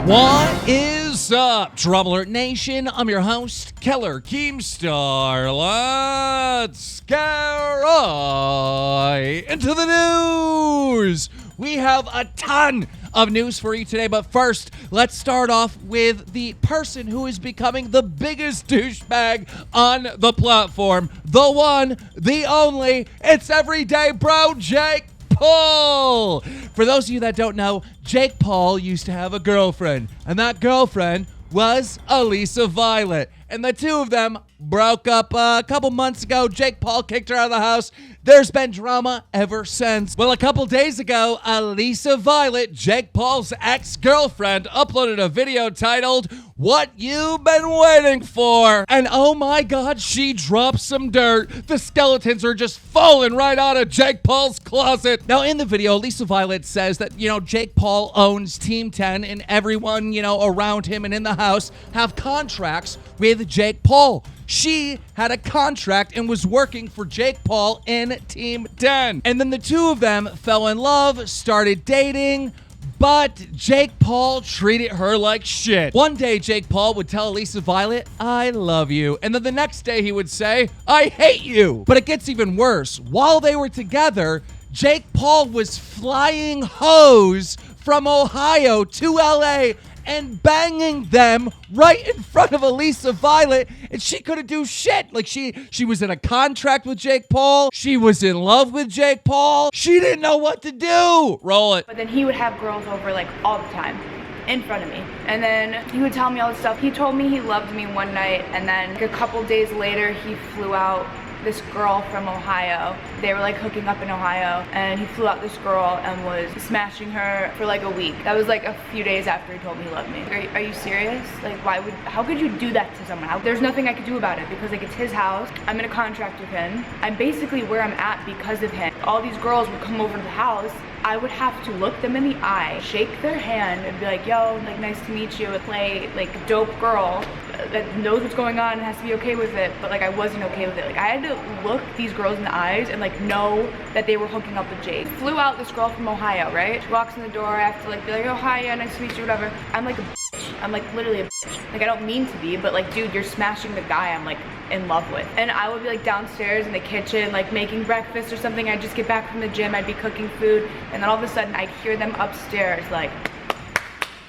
What is up, DramaAlert Nation? I'm your host, Keller KEEMSTAR. Let's get right into the news. We have a ton of news for you today, but first, let's start off with the person who is becoming the biggest douchebag on the platform. The one, the only, it's everyday bro, Jake Paul. For those of you that don't know, Jake Paul used to have a girlfriend, and that girlfriend was Alissa Violet. And the two of them broke up a couple months ago. Jake Paul kicked her out of the house. There's been drama ever since. Well, a couple days ago, Alissa Violet, Jake Paul's ex-girlfriend, uploaded a video titled, "What You Been Waiting For?" And oh my God, she dropped some dirt. The skeletons are just falling right out of Jake Paul's closet. Now, in the video, Alissa Violet says that, Jake Paul owns Team 10 and everyone, around him and in the house have contracts with Jake Paul. She had a contract and was working for Jake Paul in Team 10. And then the two of them fell in love, started dating, but Jake Paul treated her like shit. One day, Jake Paul would tell Alissa Violet, "I love you." And then the next day, he would say, "I hate you." But it gets even worse. While they were together, Jake Paul was flying hoes from Ohio to LA and banging them right in front of Alissa Violet, and she couldn't do shit. Like, she was in a contract with Jake Paul. She was in love with Jake Paul. She didn't know what to do. Roll it. But then he would have girls over, like, all the time in front of me. And then he would tell me all this stuff. He told me he loved me one night, and then a couple days later, he flew out this girl from Ohio. They were like hooking up in Ohio, and he flew out this girl and was smashing her for like a week. That was like a few days after he told me he loved me. Are you serious? Like, how could you do that to someone? There's nothing I could do about it because like it's his house. I'm in a contract with him. I'm basically where I'm at because of him. All these girls would come over to the house. I would have to look them in the eye, shake their hand, and be like, "Yo, like, nice to meet you." Play like a dope girl that knows what's going on and has to be okay with it. But like, I wasn't okay with it. Like, I had to look these girls in the eyes and like know that they were hooking up with Jake. Flew out this girl from Ohio, right? She walks in the door. I have to like be like, "Oh, hi, yeah, nice to meet you," whatever. I'm like a bitch. I'm like literally a bitch. Like, I don't mean to be, but like, dude, you're smashing the guy I'm like in love with. And I would be like downstairs in the kitchen, like making breakfast or something. I'd just get back from the gym. I'd be cooking food, and then all of a sudden I'd hear them upstairs like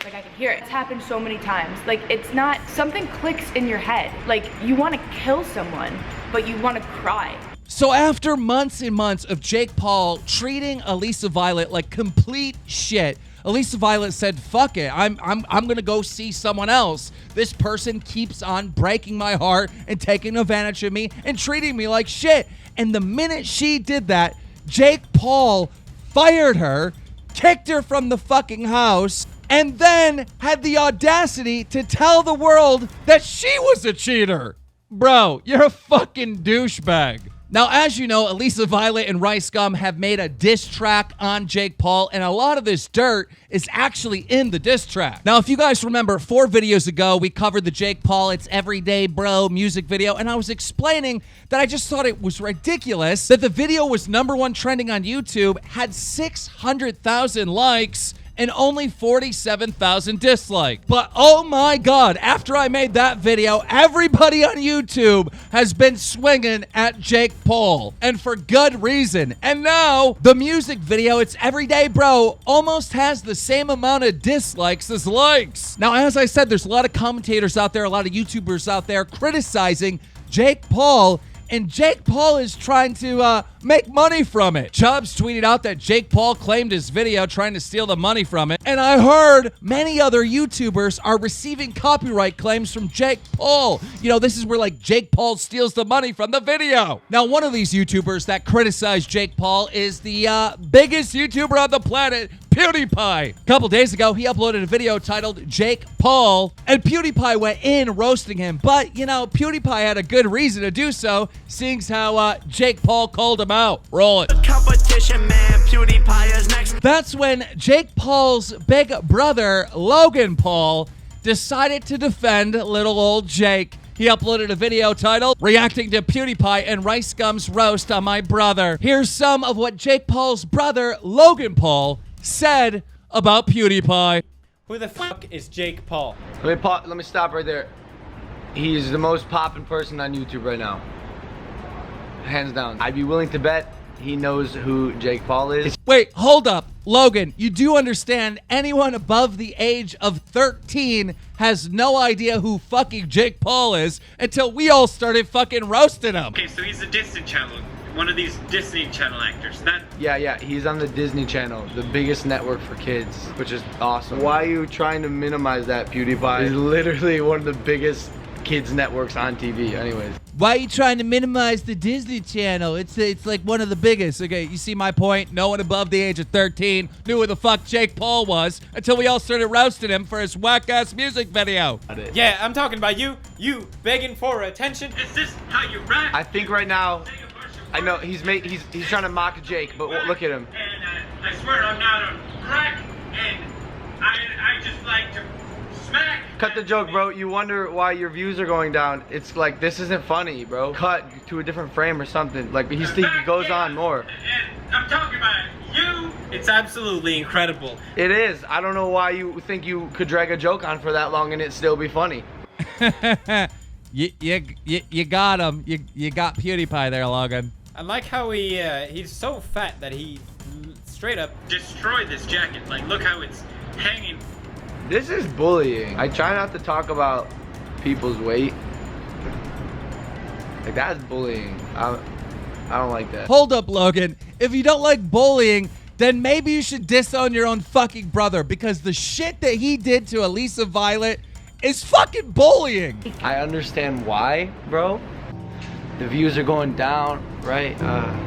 I can hear it. It's happened so many times. Like, it's not, something clicks in your head. Like, you want to kill someone, but you want to cry. So after months and months of Jake Paul treating Alissa Violet like complete shit, Alissa Violet said, "Fuck it, I'm gonna go see someone else. This person keeps on breaking my heart and taking advantage of me and treating me like shit." And the minute she did that, Jake Paul fired her, kicked her from the fucking house, and then had the audacity to tell the world that she was a cheater. Bro, you're a fucking douchebag. Now, as you know, Alissa Violet and Rice Gum have made a diss track on Jake Paul, and a lot of this dirt is actually in the diss track. Now, if you guys remember, 4 videos ago, we covered the Jake Paul It's Everyday Bro music video, and I was explaining that I just thought it was ridiculous that the video was #1 trending on YouTube, had 600,000 likes, and only 47,000 dislikes. But oh my God, after I made that video, everybody on YouTube has been swinging at Jake Paul, and for good reason. And now the music video, It's Everyday Bro, almost has the same amount of dislikes as likes. Now, as I said, there's a lot of commentators out there, a lot of YouTubers out there criticizing Jake Paul, and Jake Paul is trying to make money from it. Chubbs tweeted out that Jake Paul claimed his video trying to steal the money from it. And I heard many other YouTubers are receiving copyright claims from Jake Paul. This is where like Jake Paul steals the money from the video. Now, one of these YouTubers that criticized Jake Paul is the biggest YouTuber on the planet, PewDiePie. A couple days ago, he uploaded a video titled Jake Paul, and PewDiePie went in roasting him. But, PewDiePie had a good reason to do so, seeing how Jake Paul called him out. Roll it. Competition, man. PewDiePie is next. That's when Jake Paul's big brother, Logan Paul, decided to defend little old Jake. He uploaded a video titled Reacting to PewDiePie and Rice Gum's Roast on My Brother. Here's some of what Jake Paul's brother, Logan Paul, said about PewDiePie. Who the fuck is Jake Paul? Let me stop right there. He's the most poppin' person on YouTube right now. Hands down. I'd be willing to bet he knows who Jake Paul is. Wait, hold up. Logan, you do understand anyone above the age of 13 has no idea who fucking Jake Paul is until we all started fucking roasting him. Okay, so he's a Disney Channel, one of these Disney Channel actors. Yeah, he's on the Disney Channel, the biggest network for kids, which is awesome. Why are you trying to minimize that, PewDiePie? It's literally one of the biggest kids networks on TV anyways. Why are you trying to minimize the Disney Channel? It's like one of the biggest. Okay, you see my point? No one above the age of 13 knew who the fuck Jake Paul was until we all started roasting him for his whack-ass music video. Yeah, I'm talking about you begging for attention. Is this how you rap? I think right now, I know he's trying to mock Jake, but look at him. And I swear I'm not on crack, and I just like to smack. Cut the joke, bro. You wonder why your views are going down. It's like, this isn't funny, bro. Cut to a different frame or something. Like, he goes on more. And I'm talking about you. It's absolutely incredible. It is. I don't know why you think you could drag a joke on for that long and it still be funny. You got him. You got PewDiePie there, Logan. I like how he's so fat that he straight up Destroy this jacket. Like, look how it's hanging. This is bullying. I try not to talk about people's weight. Like, that's bullying. I don't like that. Hold up, Logan. If you don't like bullying, then maybe you should disown your own fucking brother, because the shit that he did to Alissa Violet is fucking bullying. I understand why, bro. The views are going down, right?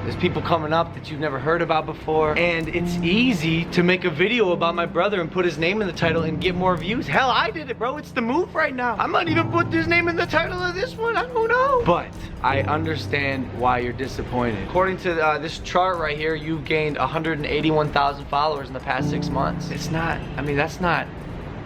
There's people coming up that you've never heard about before. And it's easy to make a video about my brother and put his name in the title and get more views. Hell, I did it, bro. It's the move right now. I might even put his name in the title of this one. I don't know. But I understand why you're disappointed. According to this chart right here, you've gained 181,000 followers in the past 6 months. It's not, I mean, that's not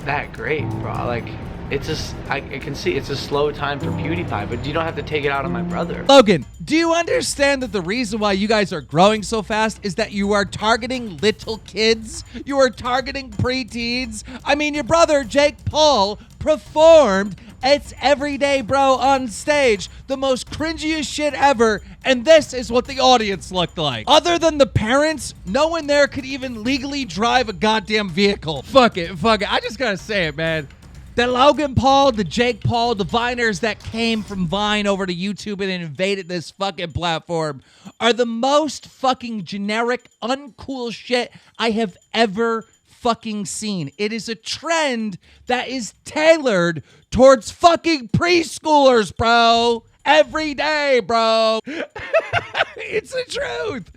that great, bro. Like, it's just, I can see it's a slow time for PewDiePie, but you don't have to take it out on my brother. Logan, do you understand that the reason why you guys are growing so fast is that you are targeting little kids? You are targeting preteens? I mean, your brother, Jake Paul, performed It's Everyday Bro on stage, the most cringiest shit ever, and this is what the audience looked like. Other than the parents, no one there could even legally drive a goddamn vehicle. Fuck it. I just gotta say it, man. The Logan Paul, the Jake Paul, the Viners that came from Vine over to YouTube and invaded this fucking platform are the most fucking generic, uncool shit I have ever fucking seen. It is a trend that is tailored towards fucking preschoolers, bro. Every day, bro. It's the truth.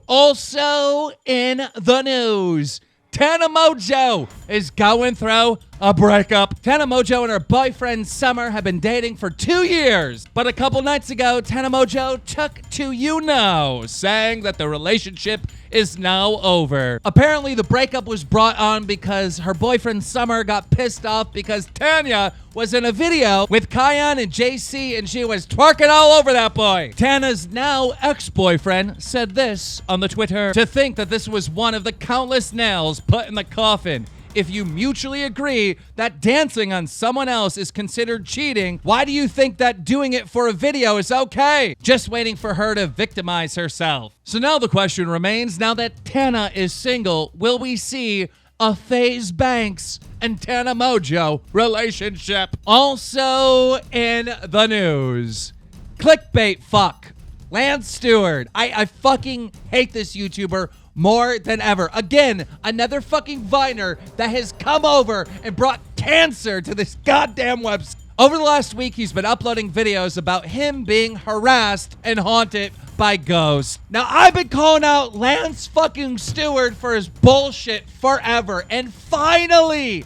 Also in the news, Tana Mojo is going through a breakup. Tana Mojo and her boyfriend Summer have been dating for 2 years. But a couple nights ago, Tana Mojo took to saying that the relationship is now over. Apparently, the breakup was brought on because her boyfriend Summer got pissed off because Tanya was in a video with Kion and JC and she was twerking all over that boy. Tana's now ex-boyfriend said this on the Twitter: to think that this was one of the countless nails put in the coffin. If you mutually agree that dancing on someone else is considered cheating, why do you think that doing it for a video is okay? Just waiting for her to victimize herself. So now the question remains, now that Tana is single, will we see a FaZe Banks and Tana Mojo relationship? Also in the news, clickbait fuck. Lance Stewart. I fucking hate this YouTuber more than ever. Again, another fucking Viner that has come over and brought cancer to this goddamn website. Over the last week, he's been uploading videos about him being harassed and haunted by ghosts. Now, I've been calling out Lance fucking Stewart for his bullshit forever. And finally,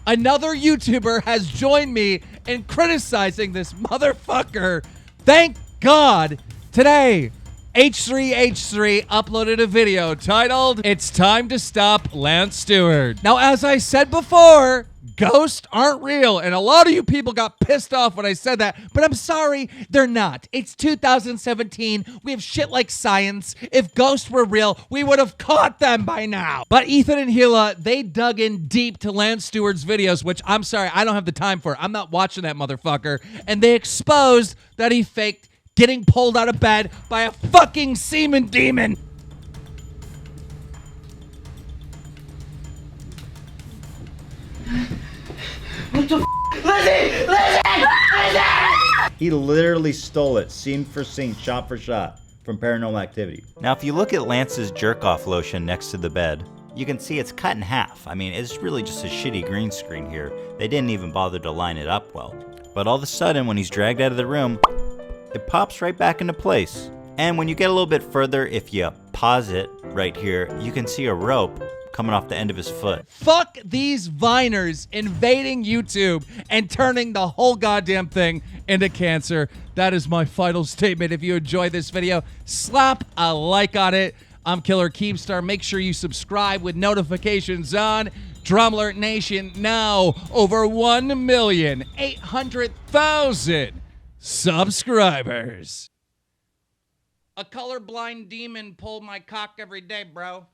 another YouTuber has joined me in criticizing this motherfucker. Thank God. Today, H3H3 uploaded a video titled, "It's Time to Stop Lance Stewart." Now, as I said before, Ghosts aren't real, and a lot of you people got pissed off when I said that, but I'm sorry, they're not. It's 2017. We have shit like science. If ghosts were real, we would have caught them by now. But Ethan and Hila, they dug in deep to Lance Stewart's videos, which I'm sorry, I don't have the time for. I'm not watching that motherfucker. And they exposed that he faked getting pulled out of bed by a fucking semen demon. He literally stole it, scene for scene, shot for shot, from Paranormal Activity. Now, if you look at Lance's jerk-off lotion next to the bed, you can see it's cut in half. I mean, it's really just a shitty green screen here. They didn't even bother to line it up well. But all of a sudden, when he's dragged out of the room, it pops right back into place. And when you get a little bit further, if you pause it right here, you can see a rope coming off the end of his foot. Fuck these Viners invading YouTube and turning the whole goddamn thing into cancer. That is my final statement. If you enjoyed this video, slap a like on it. I'm Killer Keemstar. Make sure you subscribe with notifications on. DramaAlert Nation now over 1,800,000 subscribers. A colorblind demon pulled my cock every day, bro.